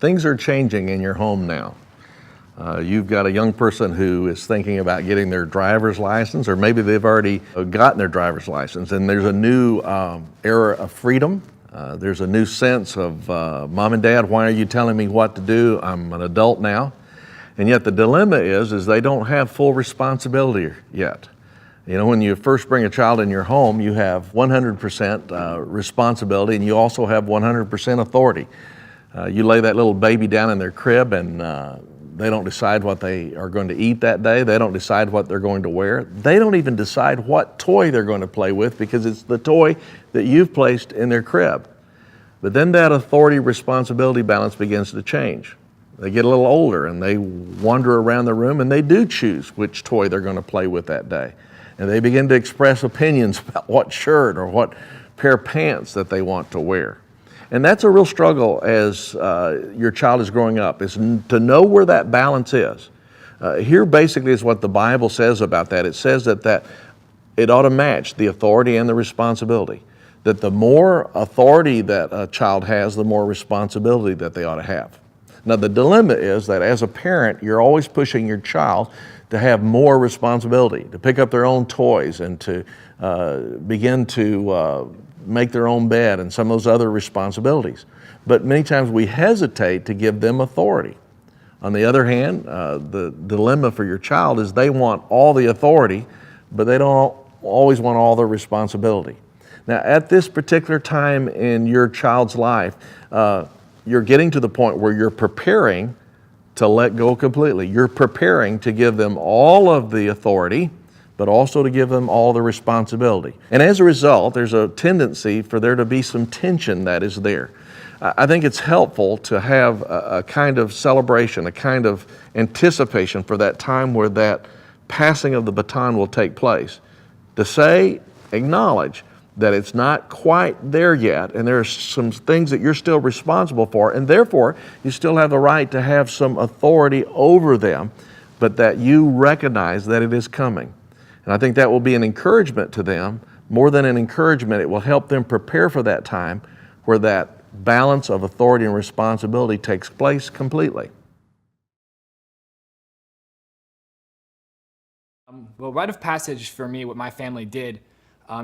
Things are changing in your home now. You've got a young person who is thinking about getting their driver's license, or maybe they've already gotten their driver's license, and there's a new era of freedom. There's a new sense of, Mom and Dad, why are you telling me what to do? I'm an adult now. And yet the dilemma is they don't have full responsibility yet. You know, when you first bring a child in your home, you have 100% responsibility, and you also have 100% authority. You lay that little baby down in their crib, and they don't decide what they are going to eat that day. They don't decide what they're going to wear. They don't even decide what toy they're going to play with, because it's the toy that you've placed in their crib. But then that authority responsibility balance begins to change. They get a little older and they wander around the room, and they do choose which toy they're going to play with that day. And they begin to express opinions about what shirt or what pair of pants that they want to wear. And that's a real struggle as your child is growing up, is to know where that balance is. Here basically is what the Bible says about that. It says that it ought to match the authority and the responsibility. That the more authority that a child has, the more responsibility that they ought to have. Now the dilemma is that as a parent, you're always pushing your child to have more responsibility, to pick up their own toys and to begin to make their own bed and some of those other responsibilities. But many times we hesitate to give them authority. On the other hand, the dilemma for your child is they want all the authority, but they don't always want all the responsibility. Now, at this particular time in your child's life, you're getting to the point where you're preparing to let go completely. You're preparing to give them all of the authority, but also to give them all the responsibility. And as a result, there's a tendency for there to be some tension that is there. I think it's helpful to have a kind of celebration, a kind of anticipation for that time where that passing of the baton will take place. To say, acknowledge that it's not quite there yet, and there are some things that you're still responsible for, and therefore you still have the right to have some authority over them, but that you recognize that it is coming. And I think that will be an encouragement to them. More than an encouragement, it will help them prepare for that time where that balance of authority and responsibility takes place completely. Well, rite of passage for me, what my family did,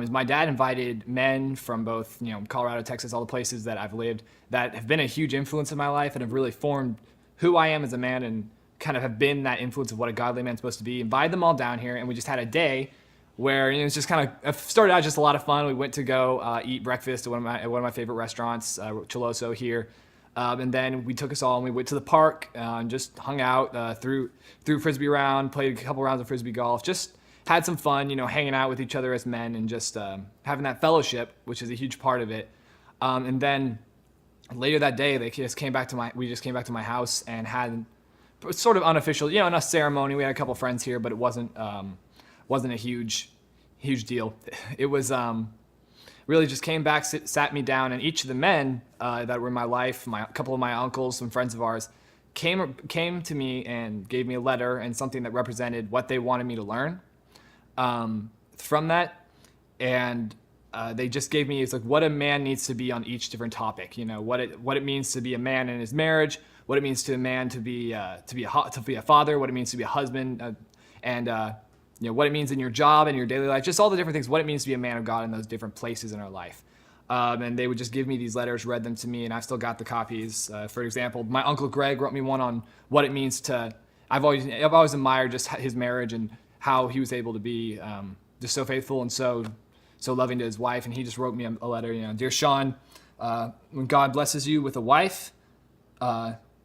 is my dad invited men from both, Colorado, Texas, all the places that I've lived that have been a huge influence in my life and have really formed who I am as a man and kind of have been that influence of what a godly man's supposed to be. Invited them all down here, and we just had a day where it was just kind of, it started out just a lot of fun. We went to go eat breakfast at one of my favorite restaurants, Chiloso here. And then we took us all and we went to the park and just hung out, threw Frisbee around, played a couple rounds of Frisbee golf, just had some fun, hanging out with each other as men and just having that fellowship, which is a huge part of it. And then later that day, we just came back to my house and had sort of unofficial, in a ceremony. We had a couple friends here, but it wasn't a huge deal. It was really just came back, sat me down, and each of the men that were in my life, a couple of my uncles, some friends of ours, came to me and gave me a letter and something that represented what they wanted me to learn from that. And they just gave me, it's like what a man needs to be on each different topic. What it means to be a man in his marriage, what it means to a man to be a father, what it means to be a husband, and what it means in your job and your daily life, just all the different things, what it means to be a man of God in those different places in our life. And they would just give me these letters, read them to me, and I've still got the copies. For example, my Uncle Greg wrote me one on what it means to, I've always admired just his marriage and how he was able to be just so faithful and so loving to his wife. And he just wrote me a letter, Dear Sean, when God blesses you with a wife,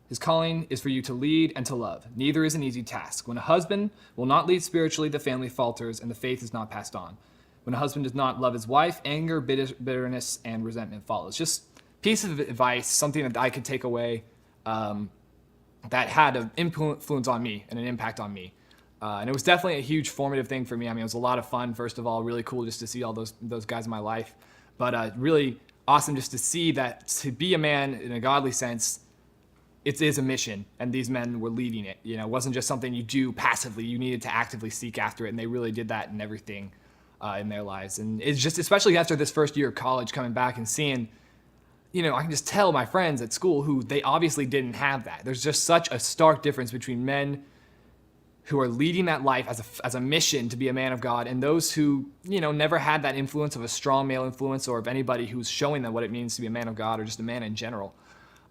his calling is for you to lead and to love. Neither is an easy task. When a husband will not lead spiritually, the family falters and the faith is not passed on. When a husband does not love his wife, anger, bitterness, and resentment follows. Just a piece of advice, something that I could take away that had an influence on me and an impact on me. And it was definitely a huge formative thing for me. It was a lot of fun, first of all, really cool just to see all those guys in my life. But really awesome just to see that to be a man in a godly sense, it is a mission, and these men were leading it. It wasn't just something you do passively. You needed to actively seek after it, and they really did that in everything in their lives. And it's just, especially after this first year of college, coming back and seeing, I can just tell my friends at school who they obviously didn't have that. There's just such a stark difference between men who are leading that life as a mission to be a man of God, and those who, never had that influence of a strong male influence or of anybody who's showing them what it means to be a man of God or just a man in general.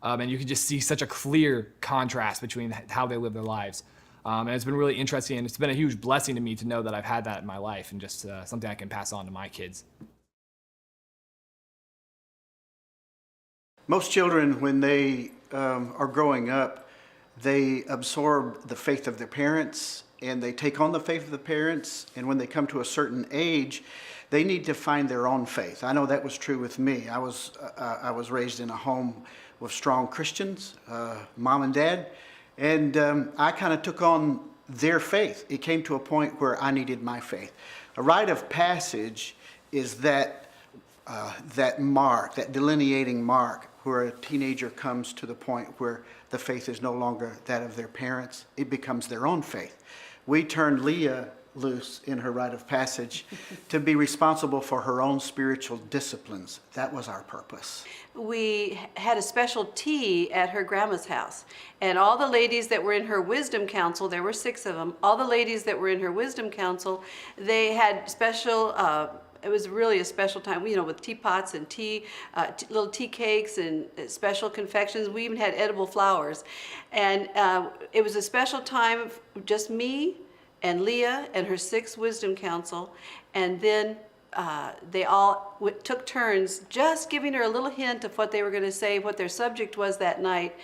And you can just see such a clear contrast between how they live their lives. And it's been really interesting, and it's been a huge blessing to me to know that I've had that in my life and just something I can pass on to my kids. Most children, when they are growing up, they absorb the faith of their parents and they take on the faith of the parents. And when they come to a certain age, they need to find their own faith. I know that was true with me. I was raised in a home with strong Christians, mom and dad, and I kind of took on their faith. It came to a point where I needed my faith. A rite of passage is that mark, that delineating mark, where a teenager comes to the point where the faith is no longer that of their parents. It becomes their own faith. We turned Leah loose in her rite of passage to be responsible for her own spiritual disciplines. That was our purpose. We had a special tea at her grandma's house, and all the ladies that were in her wisdom council, there were 6 of them, all the ladies that were in her wisdom council, they had special it was really a special time, with teapots and tea, little tea cakes and special confections. We even had edible flowers. And it was a special time, just me and Leah and her 6 wisdom council. And then they all took turns just giving her a little hint of what they were going to say, what their subject was that night.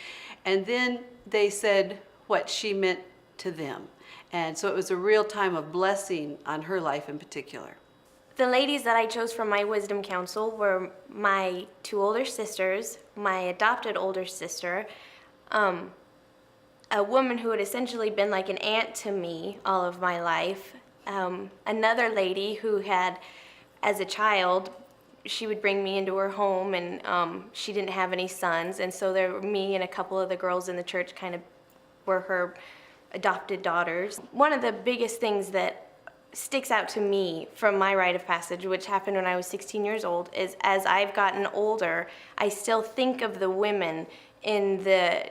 And then they said what she meant to them. And so it was a real time of blessing on her life in particular. The ladies that I chose from my wisdom council were my 2 older sisters, my adopted older sister, a woman who had essentially been like an aunt to me all of my life, another lady who had, as a child, she would bring me into her home, and she didn't have any sons, and so there were me and a couple of the girls in the church kind of were her adopted daughters. One of the biggest things that sticks out to me from my rite of passage, which happened when I was 16 years old, is as I've gotten older, I still think of the women in the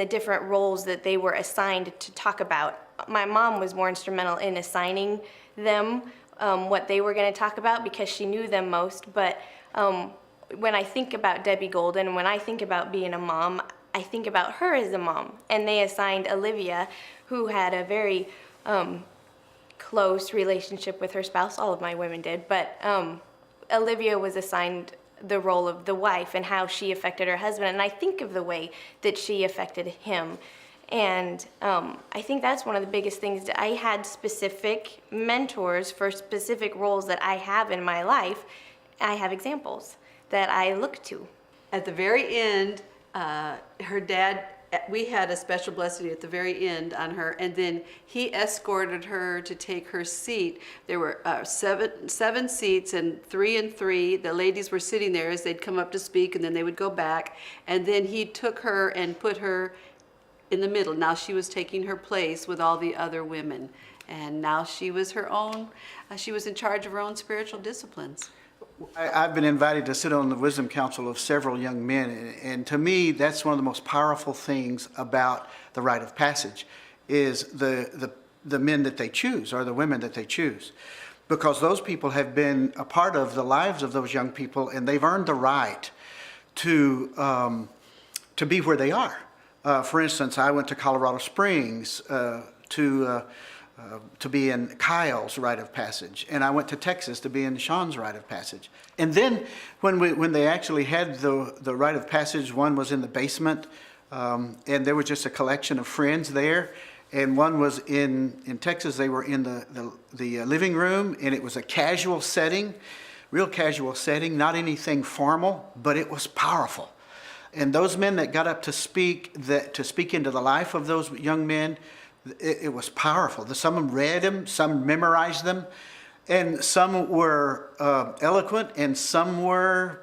different roles that they were assigned to talk about. My mom was more instrumental in assigning them what they were going to talk about because she knew them most, but when I think about Debbie Golden and when I think about being a mom, I think about her as a mom, and they assigned Olivia, who had a very close relationship with her spouse. All of my women did, but Olivia was assigned the role of the wife and how she affected her husband, and I think of the way that she affected him. And I think that's one of the biggest things. I had specific mentors for specific roles that I have in my life. I have examples that I look to. At the very end, her dad, we had a special blessing at the very end on her, and then he escorted her to take her seat. There were seven seats, and 3 and 3. The ladies were sitting there as they'd come up to speak, and then they would go back. And then he took her and put her in the middle. Now she was taking her place with all the other women, and now she was her own. She was in charge of her own spiritual disciplines. I've been invited to sit on the wisdom council of several young men, and to me, that's one of the most powerful things about the rite of passage is the men that they choose or the women that they choose, because those people have been a part of the lives of those young people, and they've earned the right to be where they are. For instance, I went to Colorado Springs to be in Kyle's rite of passage, and I went to Texas to be in Sean's rite of passage. And then when they actually had the rite of passage, one was in the basement, and there was just a collection of friends there. And one was in Texas. They were in the living room, and it was a casual setting, real casual setting, not anything formal, but it was powerful. And those men that got up to speak into the life of those young men, it was powerful. Some of them read them, some memorized them, and some were eloquent, and some were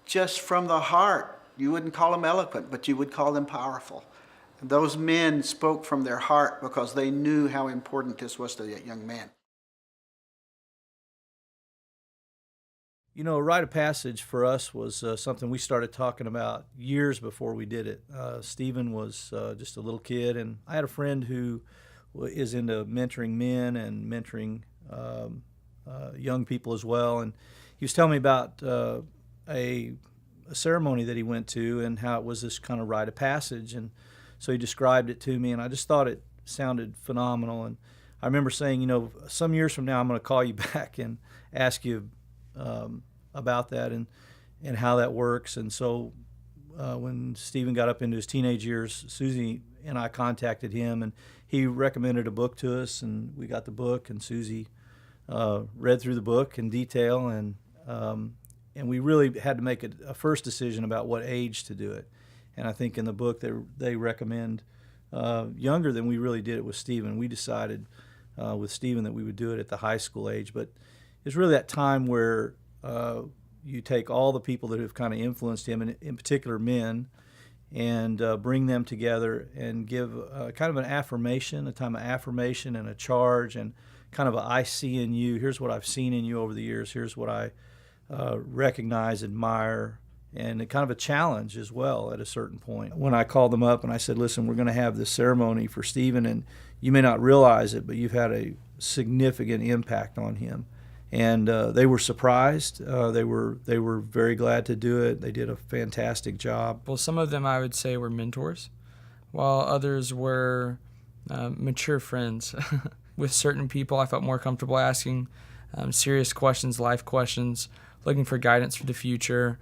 just from the heart. You wouldn't call them eloquent, but you would call them powerful. And those men spoke from their heart because they knew how important this was to that young man. You know, a rite of passage for us was something we started talking about years before we did it. Stephen was just a little kid, and I had a friend who is into mentoring men and mentoring young people as well. And he was telling me about a ceremony that he went to and how it was this kind of rite of passage. And so he described it to me, and I just thought it sounded phenomenal. And I remember saying, you know, some years from now I'm going to call you back and ask you about that and how that works. And so when Stephen got up into his teenage years, Susie and I contacted him, and he recommended a book to us, and we got the book, and Susie read through the book in detail, and we really had to make a first decision about what age to do it. And I think in the book they recommend younger than we really did it with Stephen. We decided with Stephen that we would do it at the high school age, but it's really that time where you take all the people that have kind of influenced him, and in particular men, and bring them together and give kind of an affirmation, a time of affirmation and a charge, and kind of a I see in you. Here's what I've seen in you over the years. Here's what I recognize, admire, and kind of a challenge as well at a certain point. When I called them up and I said, listen, we're going to have this ceremony for Stephen, and you may not realize it, but you've had a significant impact on him. And they were surprised. They were very glad to do it. They did a fantastic job. Well, some of them I would say were mentors, while others were mature friends. With certain people, I felt more comfortable asking serious questions, life questions, looking for guidance for the future,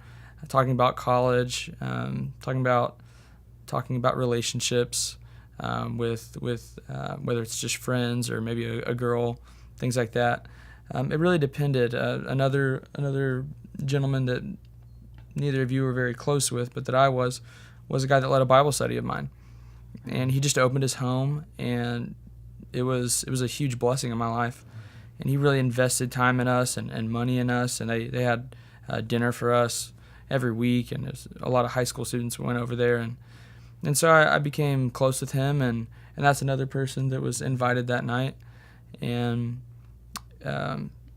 talking about college, talking about relationships with whether it's just friends or maybe a girl, things like that. It really depended. Another gentleman that neither of you were very close with, but that I was a guy that led a Bible study of mine, and he just opened his home, and it was a huge blessing in my life. And he really invested time in us and money in us, and they had dinner for us every week, and there's a lot of high school students went over there, and so I became close with him, and that's another person that was invited that night, and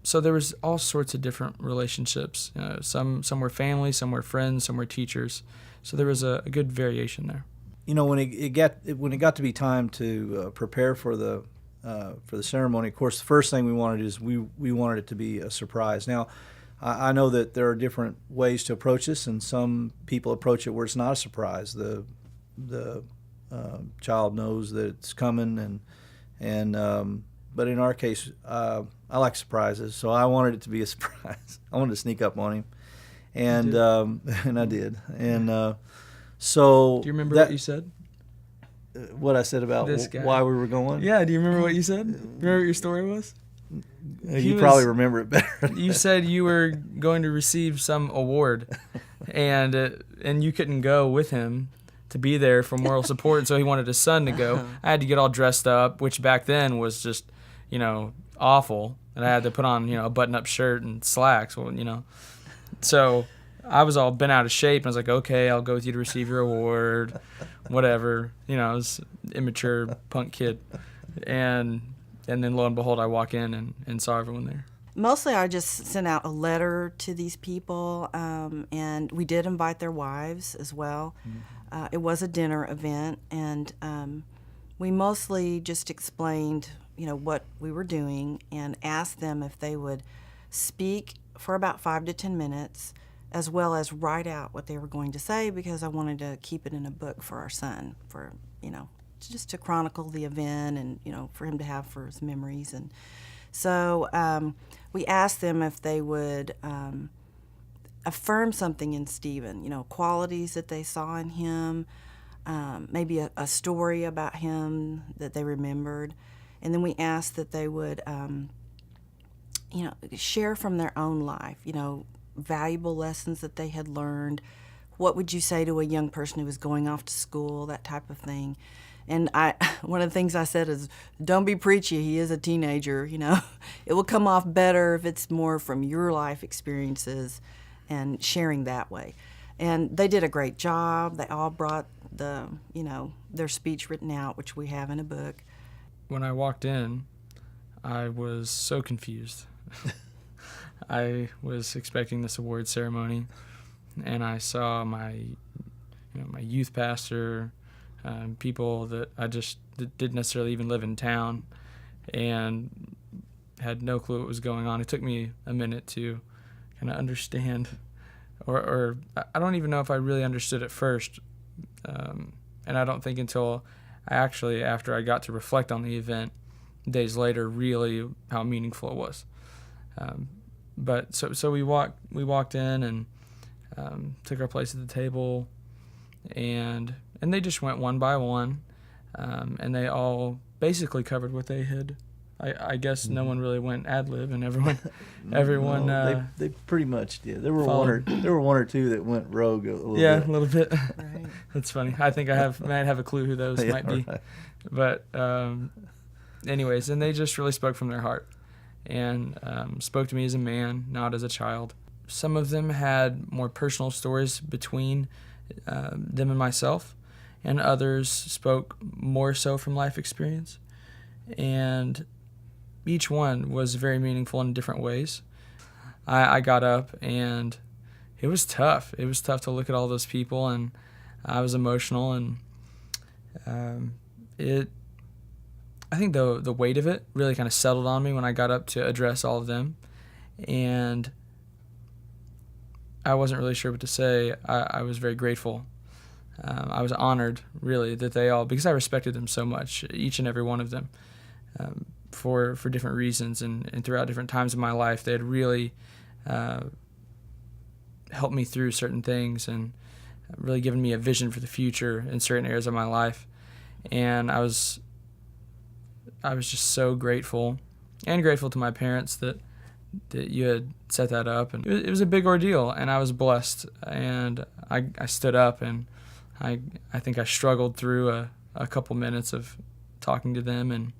so there was all sorts of different relationships. Some were family, some were friends, some were teachers. So there was a good variation there. You know, when it got to be time to prepare for the ceremony, of course, the first thing we wanted is we wanted it to be a surprise. Now, I know that there are different ways to approach this, and some people approach it where it's not a surprise. The child knows that it's coming, but in our case, I like surprises, so I wanted it to be a surprise. I wanted to sneak up on him, and I did. And so, do you remember what you said? What I said about This guy. why we were going? Yeah. Do you remember what you said? Remember what your story was? You probably remember it better. You said you were going to receive some award, and you couldn't go with him to be there for moral support, so he wanted his son to go. I had to get all dressed up, which back then was just, awful, and I had to put on, a button-up shirt and slacks. Well, so I was all bent out of shape, and I was like, okay, I'll go with you to receive your award, whatever. I was an immature punk kid, and then lo and behold, I walk in and saw everyone there. Mostly I just sent out a letter to these people, and we did invite their wives as well. It was a dinner event, and we mostly just explained, what we were doing, and asked them if they would speak for about 5 to 10 minutes, as well as write out what they were going to say, because I wanted to keep it in a book for our son, for, just to chronicle the event and, for him to have for his memories. And so we asked them if they would affirm something in Stephen, qualities that they saw in him, maybe a story about him that they remembered. And then we asked that they would, share from their own life, valuable lessons that they had learned. What would you say to a young person who was going off to school, that type of thing. And one of the things I said is, don't be preachy. He is a teenager, It will come off better if it's more from your life experiences and sharing that way. And they did a great job. They all brought their speech written out, which we have in a book. When I walked in, I was so confused. I was expecting this award ceremony, and I saw my youth pastor, people that that didn't necessarily even live in town, and had no clue what was going on. It took me a minute to kind of understand, or I don't even know if I really understood at first, and I don't think until after I got to reflect on the event days later, really how meaningful it was. But so we walked in and took our place at the table, and they just went one by one, and they all basically covered what they had. I guess no one really went ad lib, and everyone. No, they pretty much did. There were followed. one or two that went rogue a little bit. Yeah, a little bit. Right. That's funny. I think might have a clue who those Yeah, might be. right. But anyways, and they just really spoke from their heart, and spoke to me as a man, not as a child. Some of them had more personal stories between them and myself, and others spoke more so from life experience. And each one was very meaningful in different ways. I got up, and it was tough. It was tough to look at all those people, and I was emotional, and I think the weight of it really kind of settled on me when I got up to address all of them, and I wasn't really sure what to say. I was very grateful. I was honored, really, that they all, because I respected them so much, each and every one of them, for different reasons, and throughout different times of my life, they had really helped me through certain things and really given me a vision for the future in certain areas of my life. And I was just so grateful, and grateful to my parents that you had set that up. And it was a big ordeal, and I was blessed. And I stood up, and I think I struggled through a couple minutes of talking to them, and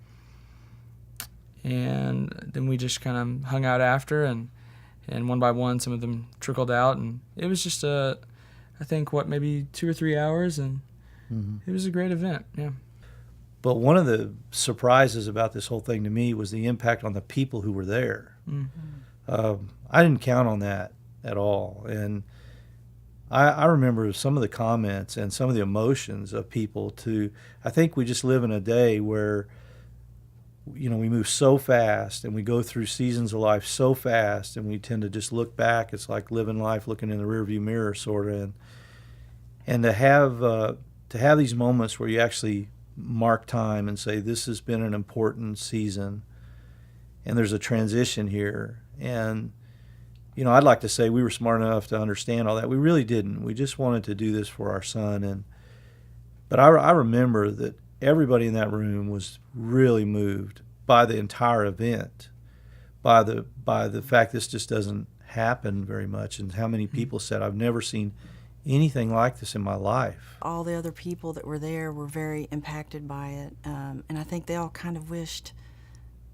then we just kind of hung out after, and one by one some of them trickled out, and it was just I think maybe 2 or 3 hours, and it was a great event. Yeah. But one of the surprises about this whole thing to me was the impact on the people who were there. I didn't count on that at all. And I remember some of the comments and some of the emotions of people I think we just live in a day where, we move so fast, and we go through seasons of life so fast, and we tend to just look back. It's like living life looking in the rearview mirror, sort of. And to have these moments where you actually mark time and say, this has been an important season, and there's a transition here. And I'd like to say we were smart enough to understand all that. We really didn't. We just wanted to do this for our son. But I remember that everybody in that room was really moved by the entire event, by the fact this just doesn't happen very much, and how many people said, I've never seen anything like this in my life. All the other people that were there were very impacted by it, and I think they all kind of wished,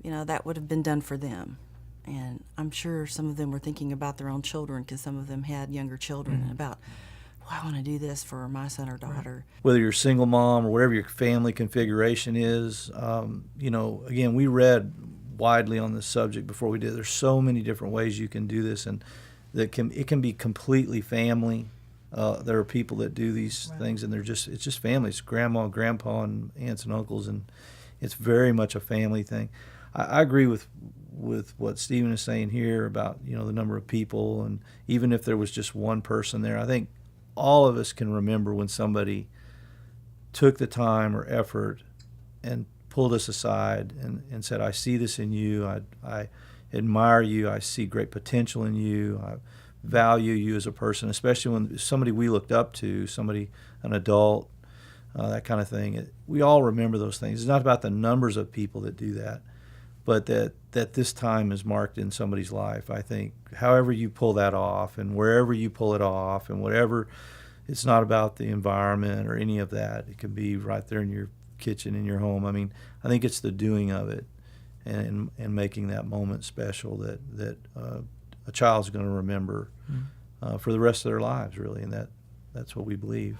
that would have been done for them. And I'm sure some of them were thinking about their own children, because some of them had younger children, and about, I want to do this for my son or daughter. Whether you're a single mom or whatever your family configuration is, again, we read widely on this subject before we did. There's so many different ways you can do this, and it can be completely family. There are people that do these things, and it's just families, grandma, grandpa, and aunts and uncles, and it's very much a family thing. I agree with what Stephen is saying here about the number of people, and even if there was just one person there, I think all of us can remember when somebody took the time or effort and pulled us aside and said, I see this in you, I admire you, I see great potential in you, I value you as a person, especially when somebody we looked up to, an adult, that kind of thing. We all remember those things. It's not about the numbers of people that do that, but that this time is marked in somebody's life. I think however you pull that off, and wherever you pull it off, and whatever, it's not about the environment or any of that. It can be right there in your kitchen, in your home. I mean, I think it's the doing of it and making that moment special that a child's going to remember for the rest of their lives, really, and that's what we believe.